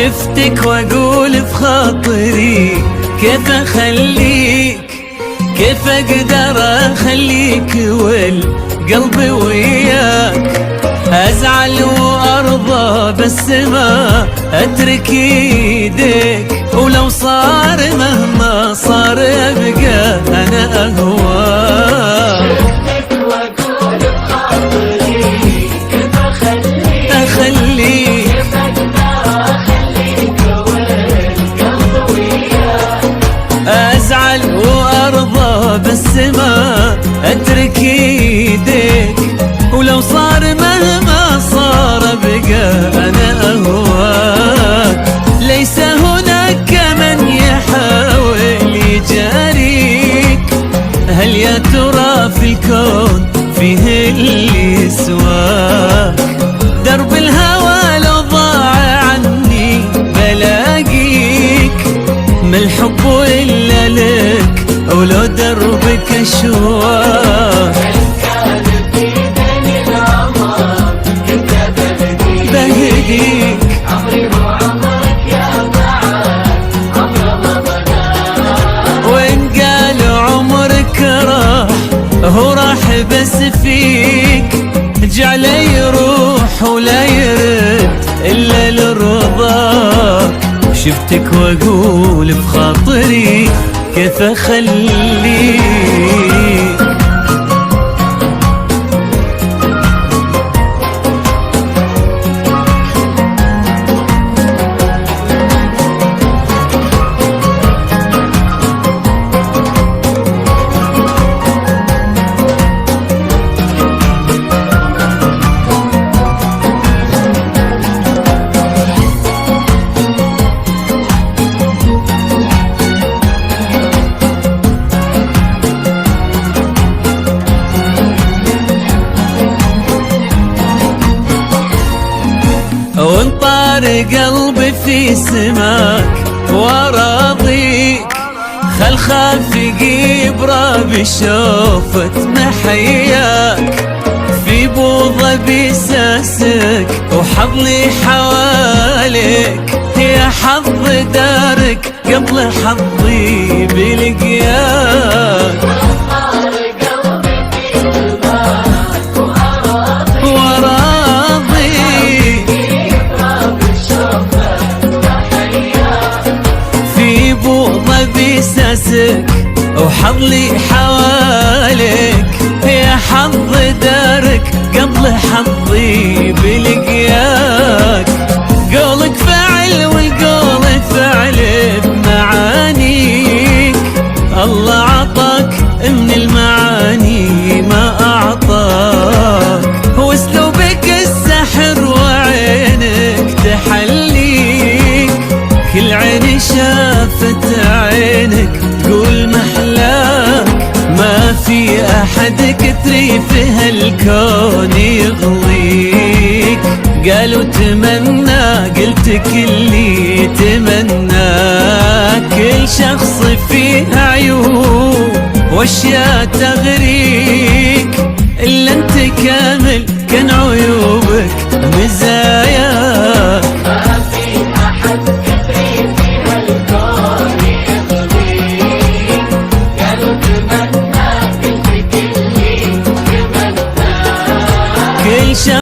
شفتك واقول في خاطري كيف اخليك، كيف اقدر اخليك والقلب وياك. ازعل وارضى بس ما اترك ايديك، ولو صار مهما صار ابقى انا اهواك. شفتك واقول بخاطري كيف اخليك، كيف اقدر اخليك والقلب وياك. ازعل وارضى بس ما اترك ايديك، ولو صار مهما صار بقى انا اهواك. ليس هناك من يحاول يجاريك، هل يا ترى في الكون فيه اللي يسواك؟ درب الهوى لو ضاع عني بلاقيك، ما الحب الا لك ولو دربك اشواك. بهديك عمري وعمرك يا بعد عمر ما ضناك. وإن قالوا عمرك راح هو راح بس فيك، جعله يروح ولا يرد إلا لرضاك. شفتك وأقول بخاطري كيف أخليك. وانطار قلبي في سماك وراضيك، خل خافقي براب شوفت محياك. في بوضة بساسك وحضني حواليك، يا حظ دارك قبل حظي بلقياك. بساسك وحظلي حواليك، يا حظ دارك قبل حظي بلقياك. قولك فعل والقول فعل بمعانيك، الله عطاك من المعاني ما أعطاك. واسلوبك السحر وعينك تحليك، كل عين شافت عينك تقول محلاك. ما في أحد كتري في هالكون يغضيك، قالوا تمنى قلت كلي تمنى. كل شخص فيه عيوب واشياء تغريك،